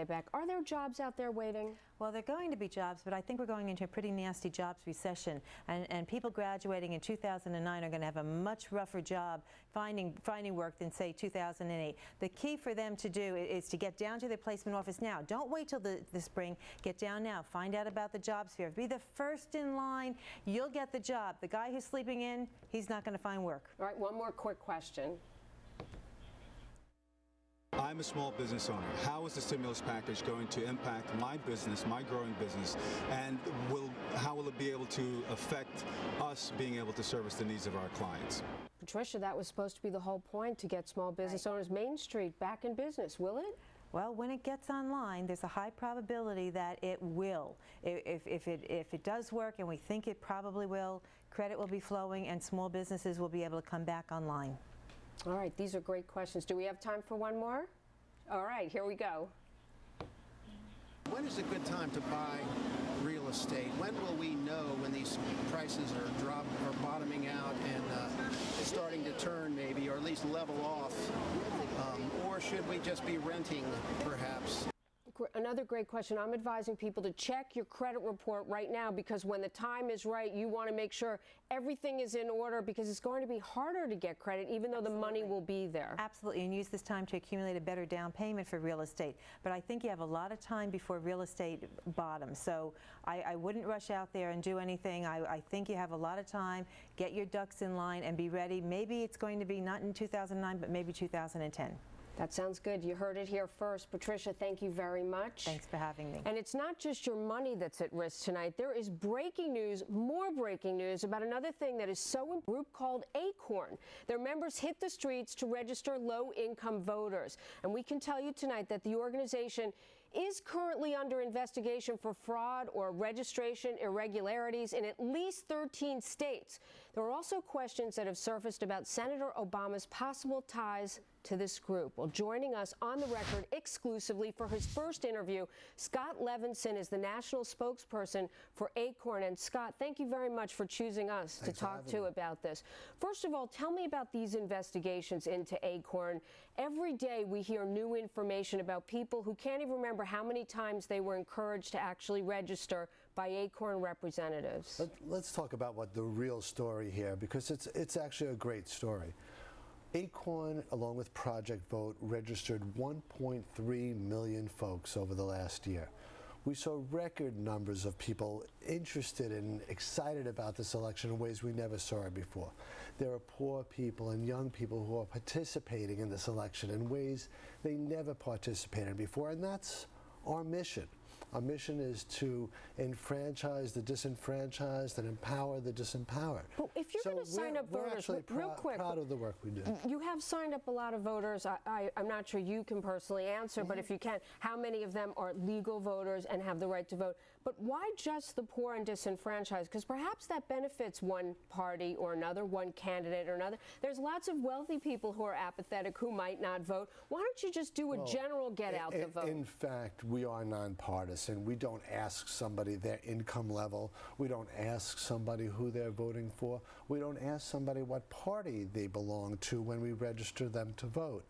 payback. Are there jobs out there waiting? Well, there are going to be jobs, but I think we're going into a pretty nasty jobs recession, and people graduating in 2009 are going to have a much rougher job finding work than, say, 2008. The key for them to do is to get down to their placement office now. Don't wait till the spring. Get down now. Find out about the jobs fair. Be the first in line. You'll get the job. The guy who's sleeping in, he's not going to find work. All right, one more quick question. I'm a small business owner. How is the stimulus package going to impact my business, my growing business, and how will it be able to affect us being able to service the needs of our clients? Patricia, that was supposed to be the whole point, to get small business owners, Main Street, back in business. Will it? Well, when it gets online, there's a high probability that it will. If it does work, and we think it probably will, credit will be flowing and small businesses will be able to come back online. All right, these are great questions. Do we have time for one more? All right, here we go. When is a good time to buy real estate? When will we know when these prices are bottoming out and starting to turn maybe, or at least level off? Or should we just be renting, perhaps? Another great question. I'm advising people to check your credit report right now, because when the time is right, you want to make sure everything is in order, because it's going to be harder to get credit even though the money will be there. Absolutely, and use this time to accumulate a better down payment for real estate. But I think you have a lot of time before real estate bottoms, so I wouldn't rush out there and do anything. I think you have a lot of time. Get your ducks in line and be ready. Maybe it's going to be not in 2009, but maybe 2010. That sounds good. You heard it here first. Patricia, thank you very much. Thanks for having me. And it's not just your money that's at risk tonight. There is breaking news, more breaking news about another thing that is so important. A group called Acorn. Their members hit the streets to register low-income voters. And we can tell you tonight that the organization is currently under investigation for fraud or registration irregularities in at least 13 states. There are also questions that have surfaced about Senator Obama's possible ties to this group. Well, joining us on the record exclusively for his first interview, Scott Levinson is the national spokesperson for Acorn. And Scott, thank you very much for choosing us to talk to about this. First of all, tell me about these investigations into Acorn. Every day we hear new information about people who can't even remember how many times they were encouraged to actually register by Acorn representatives. Let's talk about what the real story here, because it's actually a great story. Acorn, along with Project Vote, registered 1.3 million folks over the last year. We saw record numbers of people interested and excited about this election in ways we never saw it before. There are poor people and young people who are participating in this election in ways they never participated before, and that's our mission. Our mission is to enfranchise the disenfranchised and empower the disempowered. Well, if you're going to sign up voters, real quick, proud of the work we do. You have signed up a lot of voters. I'm not sure you can personally answer, but if you can, how many of them are legal voters and have the right to vote? But why just the poor and disenfranchised? Because perhaps that benefits one party or another, one candidate or another. There's lots of wealthy people who are apathetic who might not vote. Why don't you just do a general get out the vote? In fact, we are nonpartisan. We don't ask somebody their income level. We don't ask somebody who they're voting for. We don't ask somebody what party they belong to when we register them to vote.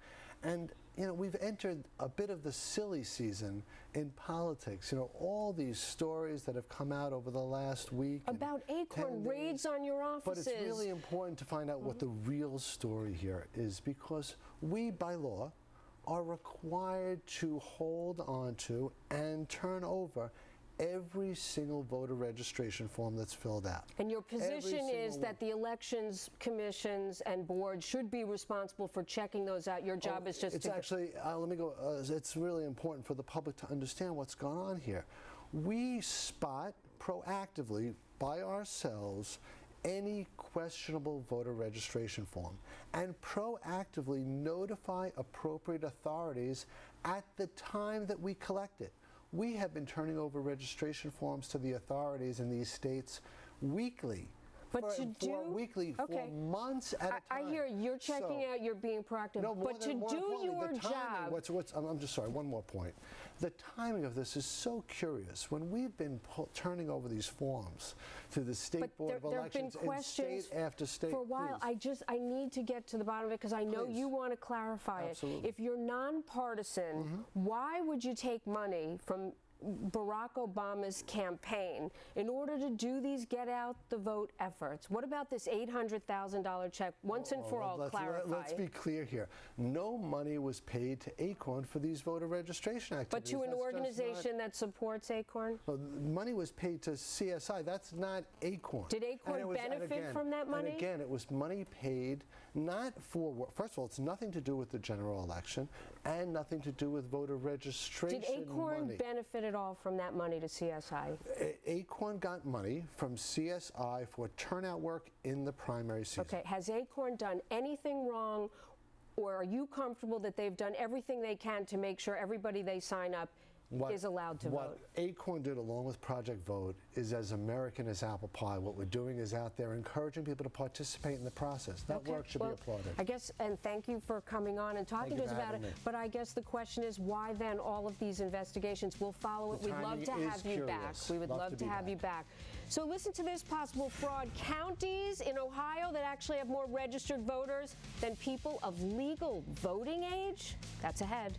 And, you know, we've entered a bit of the silly season in politics. You know, all these stories that have come out over the last week. About Acorn, raids on your offices. But it's really important to find out what the real story here is, because we, by law, are required to hold on to and turn over every single voter registration form that's filled out. And your position is that the elections commissions and boards should be responsible for checking those out. Your job is just it's actually, let me go, it's really important for the public to understand what's going on here. We spot proactively by ourselves any questionable voter registration form and proactively notify appropriate authorities at the time that we collect it. We have been turning over registration forms to the authorities in these states weekly But to do weekly, okay. for months at a time. I hear you're checking out, you're being proactive, No, but to do your job. I'm just sorry, one more point. The timing of this is so curious. When we've been turning over these forms to the State Board of There have been Elections in questions state after state. for a while. Please. I need to get to the bottom of it because I know Please. you want to clarify Absolutely. it. If you're nonpartisan, why would you take money from Barack Obama's campaign in order to do these get out the vote efforts? What about this $800,000 check once and for all? Clarify. Let's be clear here. No money was paid to Acorn for these voter registration activities. But to an That's just organization that supports Acorn? not, money was paid to CSI. That's not Acorn. Did Acorn benefit from that money? And again, it was money paid not for, first of all, it's nothing to do with the general election and nothing to do with voter registration Did Acorn money. benefit at all from that money to CSI? Acorn got money from CSI for turnout work in the primary season. Okay, has Acorn done anything wrong, or are you comfortable that they've done everything they can to make sure everybody they sign up is allowed to what vote? Acorn did along with Project Vote is as American as apple pie. What we're doing is out there encouraging people to participate in the process. That Okay, work should well, be applauded. I guess, and thank you for coming on and talking Thank to you us for about it. having me. But I guess the question is, why then all of these investigations? We'll follow it. The We'd love timing to is have you back. curious. We would Love love to to be have you back. So listen to this possible fraud. Counties in Ohio that actually have more registered voters than people of legal voting age? That's ahead.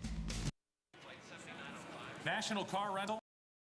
National Car Rental